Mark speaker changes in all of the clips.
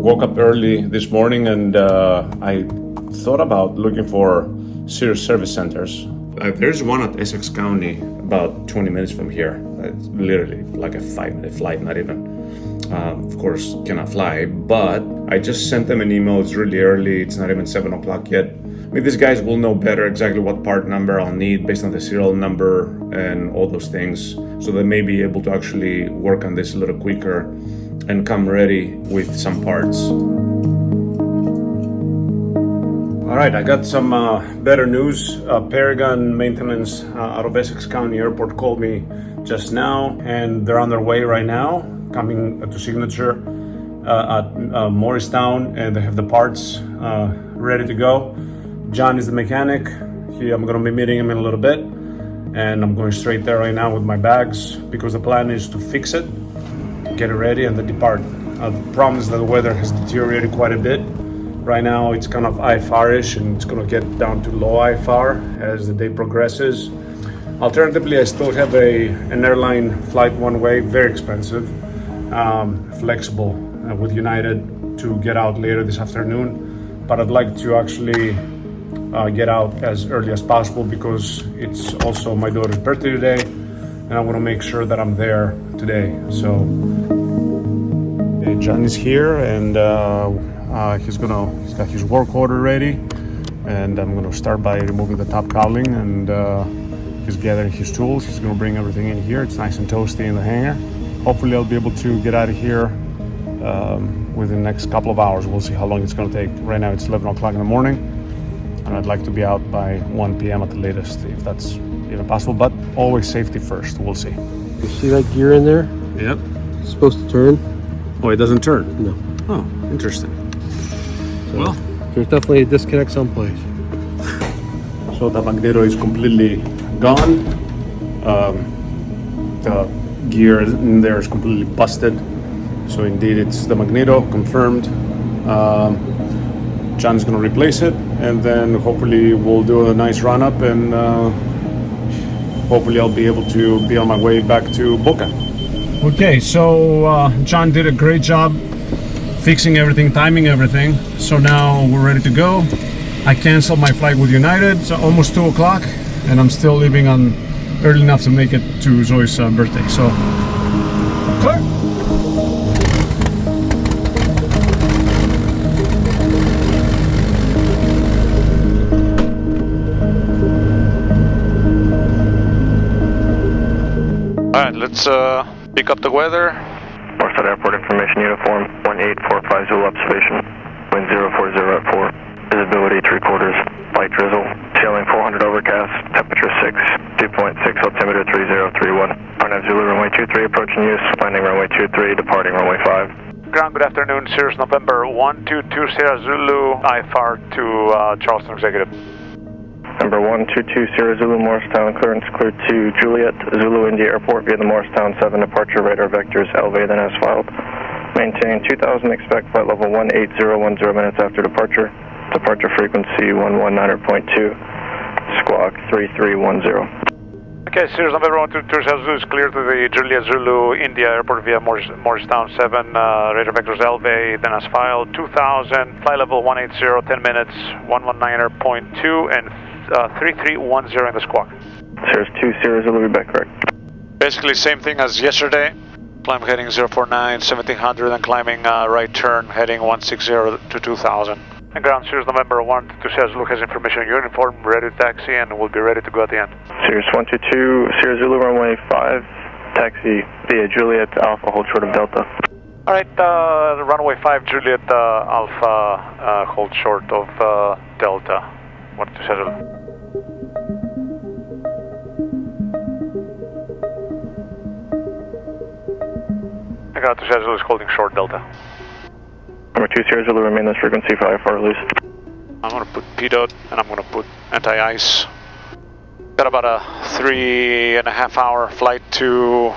Speaker 1: woke up early this morning and I thought about looking for Cirrus Service Centers. There's one at Essex County, about 20 minutes from here. It's literally like a 5-minute flight, not even. Of course, cannot fly, but I just sent them an email. It's really early. It's not even 7 o'clock yet. I mean, these guys will know better exactly what part number I'll need based on the serial number and all those things. So they may be able to actually work on this a little quicker and come ready with some parts. All right, I got some better news. Paragon Maintenance out of Essex County Airport called me just now, and they're on their way right now, coming to Signature at Morristown, and they have the parts ready to go. John is the mechanic. I'm going to be meeting him in a little bit, and I'm going straight there right now with my bags because the plan is to fix it, get it ready, and then depart. The problem is that the weather has deteriorated quite a bit. Right now it's kind of IFR-ish, and it's going to get down to low IFR as the day progresses. Alternatively, I still have an airline flight one way, very expensive, flexible with United to get out later this afternoon. But I'd like to actually get out as early as possible because it's also my daughter's birthday today, and I want to make sure that I'm there today. So John is here, and he's got his work order ready, and I'm gonna start by removing the top cowling, and he's gathering his tools. He's gonna bring everything in here. It's nice and toasty in the hangar. Hopefully I'll be able to get out of here within the next couple of hours. We'll see how long it's gonna take. Right now it's 11 o'clock in the morning, and I'd like to be out by 1 p.m. at the latest, if that's even possible, but always safety first. We'll see.
Speaker 2: You see that gear in there?
Speaker 1: Yep.
Speaker 2: It's supposed to turn.
Speaker 1: Oh, it doesn't turn?
Speaker 2: No.
Speaker 1: Oh, interesting.
Speaker 2: So
Speaker 1: well,
Speaker 2: there's definitely a disconnect someplace.
Speaker 1: So the magneto is completely gone. The gear in there is completely busted. So indeed it's the magneto, confirmed. John's gonna replace it, and then hopefully we'll do a nice run up, and hopefully I'll be able to be on my way back to Boca. Okay, so John did a great job fixing everything, timing everything. So now we're ready to go. I canceled my flight with United. It's almost 2 o'clock, and I'm still leaving on early enough to make it to Zoe's birthday. So, clear.
Speaker 3: All right, let's pick up the weather.
Speaker 4: Morristown Airport Information Uniform 1845 Zulu observation. Wind 040 at 4. Visibility 3/4. Light drizzle. Ceiling 400 overcast. Temperature 6. Dew point 6. Altimeter 3031. RNAV Zulu runway 23 approaching use. Landing runway 23. Departing runway 5.
Speaker 3: Ground, good afternoon. Cirrus November 122 Sierra Zulu. IFR to Charleston Executive.
Speaker 4: Number 122 Sierra Zulu Morristown, clearance cleared to Juliet Zulu India Airport via the Morristown 7 departure radar vectors LV then as filed. Maintain 2000, expect flight level 18010 minutes after departure. Departure frequency 119.2, squawk 3310.
Speaker 3: Okay, Cirrus November 122 Sierra Zulu is clear to the Juliet Zulu India Airport via Morristown 7 radar vectors LV then as filed. 2000, flight level 180, 10 minutes, 119.2 and 3310 in the squawk.
Speaker 4: Cirrus 2 Sierra Zulu, be back correct.
Speaker 3: Basically same thing as yesterday. Climb heading 049, 1700 and climbing right turn heading 160 to 2000. And ground Cirrus November 122 Sierra Zulu has information on your uniform, ready to taxi, and we'll be ready to go at the end.
Speaker 4: Cirrus 122 Sierra Zulu runway 5, taxi via Juliet Alpha, hold short of Delta.
Speaker 3: Alright, runway 5 Juliet Alpha, hold short of Delta. 122 Sierra Zulu. I got 2 Sierra Zulu is holding short Delta.
Speaker 4: Number 2 Sierra Zulu, remain this frequency for IFR release.
Speaker 3: I'm going to put PDOT and I'm going to put anti-ice. Got about a 3.5 hour flight to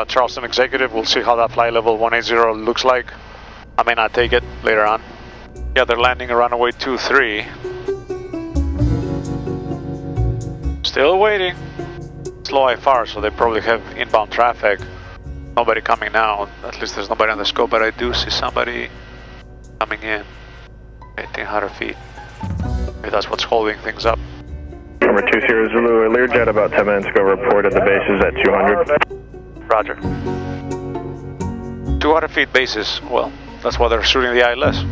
Speaker 3: Charleston Executive. We'll see how that flight level 180 looks like. I may not take it later on. Yeah, they're landing around runway 23. Still waiting. Slow IFR, so they probably have inbound traffic. Nobody coming now. At least there's nobody on the scope, but I do see somebody Coming in. 1800 feet. Maybe that's what's holding things up.
Speaker 4: Number 2 Sierra Zulu, a Learjet about 10 minutes ago reported the base is at 200.
Speaker 3: Roger. 200 feet basis. Well, that's why they're shooting the ILS.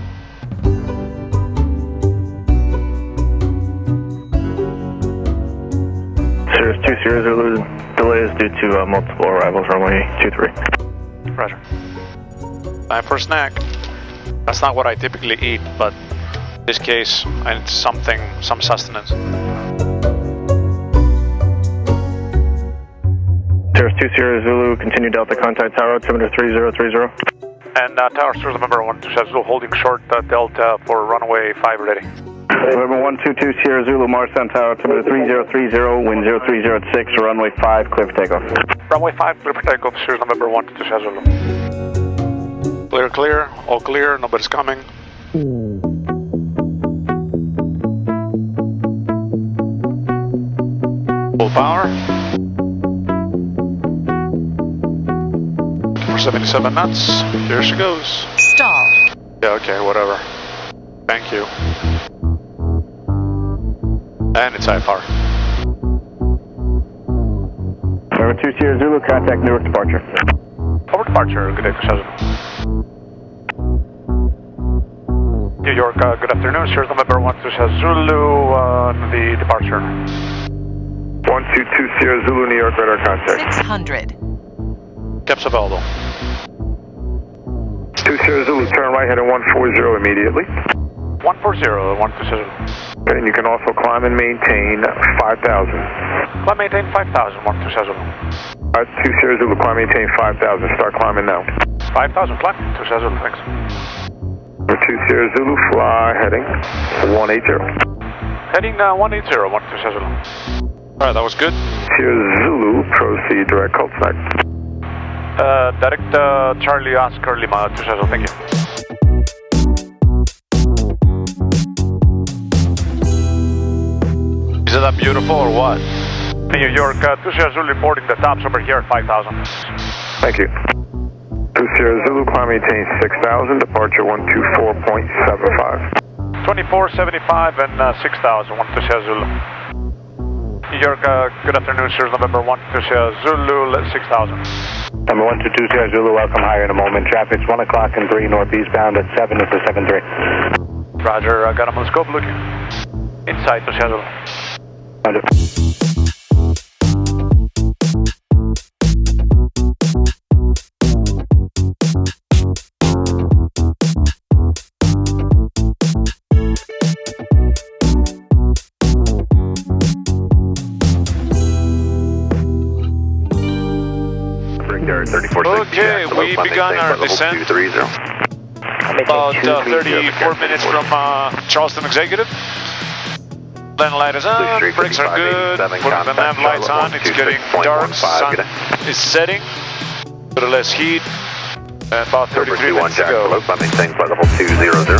Speaker 4: Cirrus 2 Sierra Zulu, delay is due to multiple arrivals, runway 23.
Speaker 3: Roger. Time for a snack. That's not what I typically eat, but in this case, I need something, some sustenance.
Speaker 4: Cirrus 2 Sierra Zulu, continue Delta contact tower, altimeter 3030.
Speaker 3: And Tower Cirrus number 1 to Zulu holding short Delta for runway 5 ready.
Speaker 4: November 122 Sierra Zulu, Morristown tower, altimeter 3030, wind 0306, runway 5, clear for takeoff.
Speaker 3: Runway 5, clear for takeoff, Cirrus number 1 to Zulu. Clear, clear, all clear, nobody's coming. Full power. 477 knots, here she goes.
Speaker 5: Stall.
Speaker 3: Yeah, okay, whatever. Thank you. And it's IFR.
Speaker 4: November 2 Sierra Zulu, contact Newark departure.
Speaker 3: Over departure, good day to Zulu. New York, good afternoon, Cirrus number 1 to Zulu, the departure.
Speaker 4: 122 Sierra Zulu, New York, radar contact.
Speaker 5: 600.
Speaker 3: Caps available.
Speaker 4: 2 Sierra Zulu, turn right heading 140 immediately.
Speaker 3: 140, 1 to Zulu.
Speaker 4: And you can also climb and maintain 5,000.
Speaker 3: Climb maintain 5,000, 1 to Zulu.
Speaker 4: 2 Sierra Zulu, climb maintain 5,000. Start climbing now.
Speaker 3: 5,000, climb to Zulu, thanks.
Speaker 4: Number 2 Sierra Zulu, fly heading 180.
Speaker 3: Heading 180, 1 to Zulu. Alright, that was good.
Speaker 4: Sierra Zulu, proceed direct cul de
Speaker 3: Direct Charlie Oscar Lima to Zulu, thank you. Isn't that beautiful or what? New York, 2 Sierra Zulu reporting the tops over here at 5,000.
Speaker 4: Thank you. 2 Sierra Zulu, climb maintain 6,000, departure 124.75.
Speaker 3: 2475 and 6,000, 1 to Sierra Zulu. New York, good afternoon, Cirrus November 1 to Sierra Zulu, 6,000.
Speaker 4: Number 122 Sierra Zulu, welcome higher in a moment. Traffic's 1 o'clock and 3 northeastbound at 7 is the 73.
Speaker 3: Roger, I got him on the scope looking. Inside to Sierra Zulu.
Speaker 4: Roger.
Speaker 3: Okay, we begun our descent about 34 minutes from Charleston Executive. Then light is on, brakes are good, putting the nav lights on, it's getting dark, sun is setting, a little less heat, and about 33 minutes to go.
Speaker 4: Maintain flight level 200.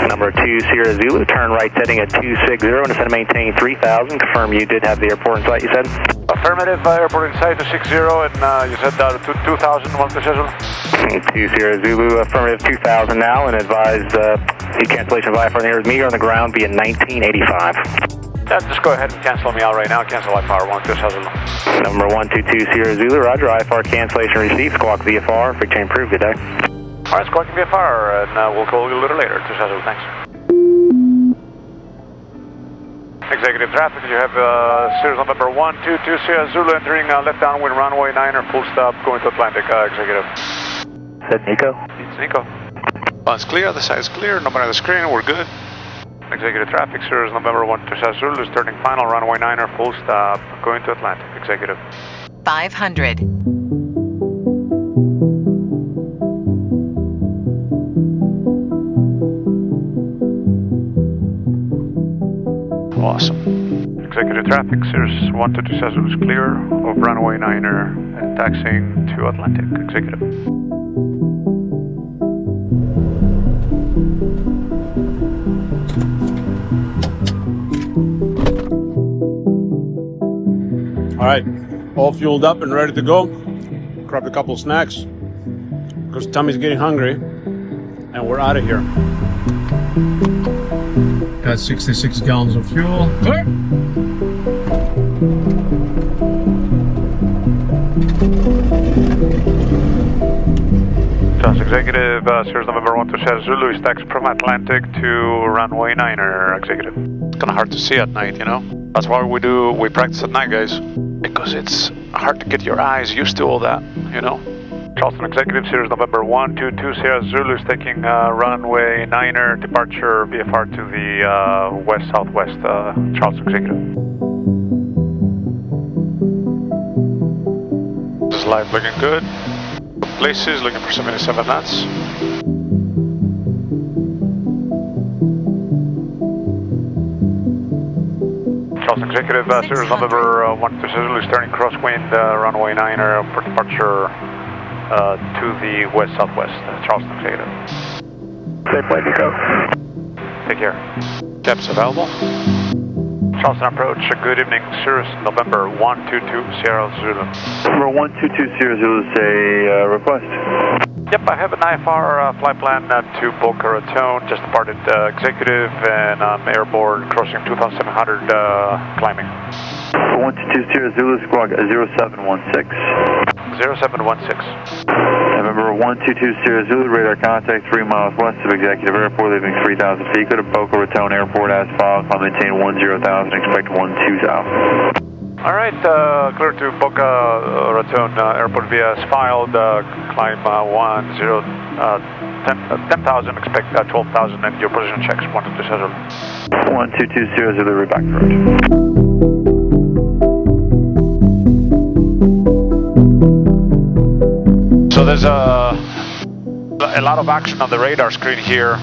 Speaker 4: Number 2 Sierra Zulu, turn right setting at 260 and instead of maintaining 3,000. Confirm you did have the airport in sight, you said?
Speaker 3: Affirmative, airport in sight to 60 and you said 2,000, 1 to Zulu.
Speaker 4: 2 Sierra Zulu, affirmative 2,000 now, and advised the cancellation of IFR nearest meter on the ground via 1985.
Speaker 3: Just go ahead and cancel me out right now, cancel IFR 1 to Zulu.
Speaker 4: Number 122 Sierra Zulu, roger, IFR cancellation received, squawk VFR, free chain approved, good day.
Speaker 3: Alright, squawking VFR, and we'll call you a little later to Zulu, thanks. Executive traffic, you have Cirrus number 122 Sierra Zulu entering left downwind runway 9er, full stop, going to Atlantic, Executive.
Speaker 4: Is that Nico?
Speaker 3: It's Nico. It's clear, the side is clear, nobody on the screen, we're good. Executive traffic, Cirrus November 122 Zulu is turning final, runway 9er, full stop, going to Atlantic, Executive.
Speaker 5: 500.
Speaker 3: Awesome. Executive traffic, Cirrus 122 Zulu is clear of runway 9er and taxiing to Atlantic, Executive.
Speaker 1: All right, all fueled up and ready to go. Grabbed a couple snacks because Tommy's getting hungry, and we're out of here. Got 66 gallons of fuel. Clear.
Speaker 3: Charles Executive, Cirrus November 127 Zulu, is taxi from Atlantic to runway 9er, Executive. It's kind of hard to see at night, you know? That's why we practice at night, guys. Because it's hard to get your eyes used to all that, you know? Charleston Executive, Cirrus November 122 Sierra Zulu is taking runway 9er, departure VFR to the west-southwest, Charleston Executive. This is live looking good. Places, looking for 77 knots. Charleston Executive, Cirrus November 127 Zulu is turning crosswind, runway 9er for departure to the west-southwest, Charleston Executive.
Speaker 4: Safe way to go.
Speaker 3: Take care. Caps available. Charleston approach, good evening, Cirrus November 122 Sierra Zulu.
Speaker 4: Number 122 Sierra Zulu, say request.
Speaker 3: Yep, I have an IFR flight plan to Boca Raton, just departed executive, and I'm airborne, crossing 2,700, climbing.
Speaker 4: 122 Sierra Zulu, squawk 0716.
Speaker 3: 0716.
Speaker 4: November 122 Sierra Zulu, radar contact 3 miles west of Executive Airport, leaving 3,000 feet. Go to Boca Raton Airport as follows. I'll maintain 10,000, expect 12,000.
Speaker 3: All right, clear to Boca Raton Airport via as filed, climb 10,000, expect 12,000, and your position checks 122 Zulu.
Speaker 4: 122 Sierra Zulu, read back to road.
Speaker 3: So there's a lot of action on the radar screen here,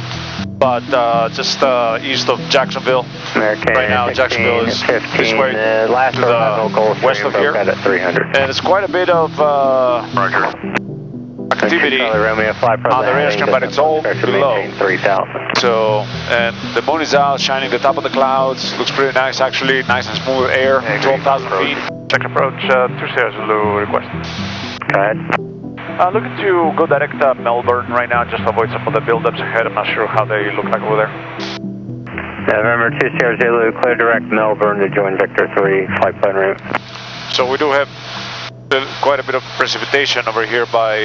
Speaker 3: but just east of Jacksonville.
Speaker 4: American
Speaker 3: right now,
Speaker 4: 16,
Speaker 3: Jacksonville is
Speaker 4: 15,
Speaker 3: this way
Speaker 4: last
Speaker 3: to the west of here,
Speaker 4: at 300.
Speaker 3: and it's quite a bit of activity on the radar screen, but it's all below.
Speaker 4: 3,000.
Speaker 3: So, and the moon is out, shining the top of the clouds. Looks pretty nice, actually. Nice and smooth air, 12,000 feet. Check approach, 2 Sierra Zulu request.
Speaker 4: Go ahead.
Speaker 3: Looking to go direct Melbourne right now, just to avoid some of the buildups ahead. I'm not sure how they look like over there.
Speaker 4: November 2 Sierra Zulu, clear direct Melbourne to join Victor 3, flight plan route.
Speaker 3: So we do have quite a bit of precipitation over here by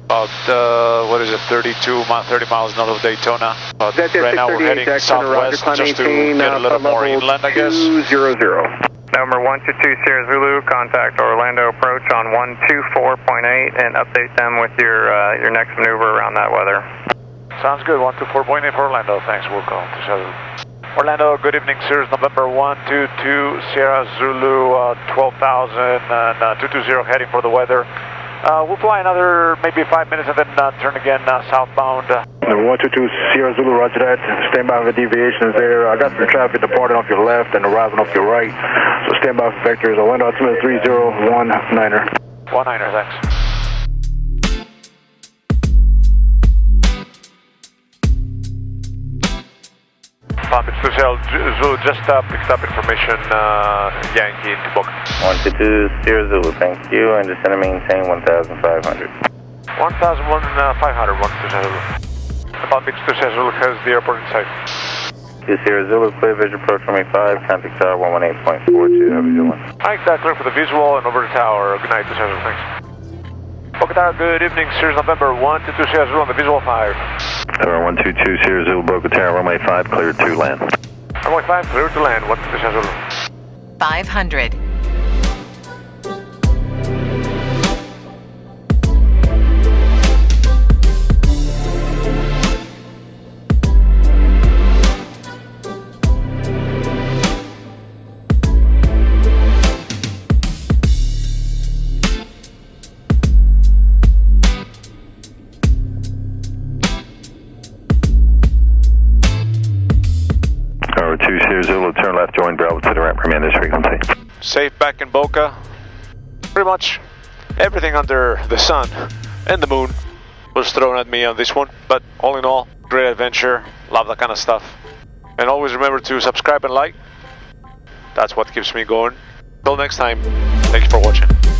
Speaker 3: about, 30 miles north of Daytona. Right now we're heading southwest just to get a little more inland, I guess.
Speaker 4: 200.
Speaker 6: Number 122 Sierra Zulu, contact Orlando approach on 124.8 and update them with your next maneuver around that weather.
Speaker 3: Sounds good, 124.8 for Orlando, thanks, we'll call to Orlando, good evening, Cirrus November 122 Sierra Zulu, 12,000 and 220 heading for the weather. We'll fly another maybe 5 minutes and then turn again southbound.
Speaker 4: Number 122 Sierra Zulu, roger that. Stand by for deviations there. I got some traffic departing off your left and arriving off your right. So stand by for vectors. Orlando, altimeter 3019er.
Speaker 3: 19er, thanks. Palm Beach to Zulu, just picked up information, Yankee to Boca.
Speaker 7: 122 Sierra Zulu, thank you, and descend and maintain 1,500.
Speaker 3: 1,500, 122 Zulu. Palm Beach to Zulu has the airport in sight.
Speaker 7: 2 Sierra Zulu, clear visual approach runway 5, contact tower 118.42, have a good one.
Speaker 3: Alright, clear for the visual and over the tower. Good night to Zulu, thanks. Boca Tower, good evening, Cirrus November 122 Sierra Zulu on the visual 5.
Speaker 4: Tower 122 Sierra Zulu, Boca Tower, runway 5, clear to land.
Speaker 3: Runway 5, clear to land, 122 Sierra Zulu.
Speaker 5: 500.
Speaker 4: Tower 2 Sierra Zulu, turn left, join Bravo to the ramp, remain this frequency.
Speaker 3: Safe back in Boca. Pretty much everything under the sun and the moon was thrown at me on this one, but all in all, great adventure, love that kind of stuff. And always remember to subscribe and like. That's what keeps me going. Till next time, thank you for watching.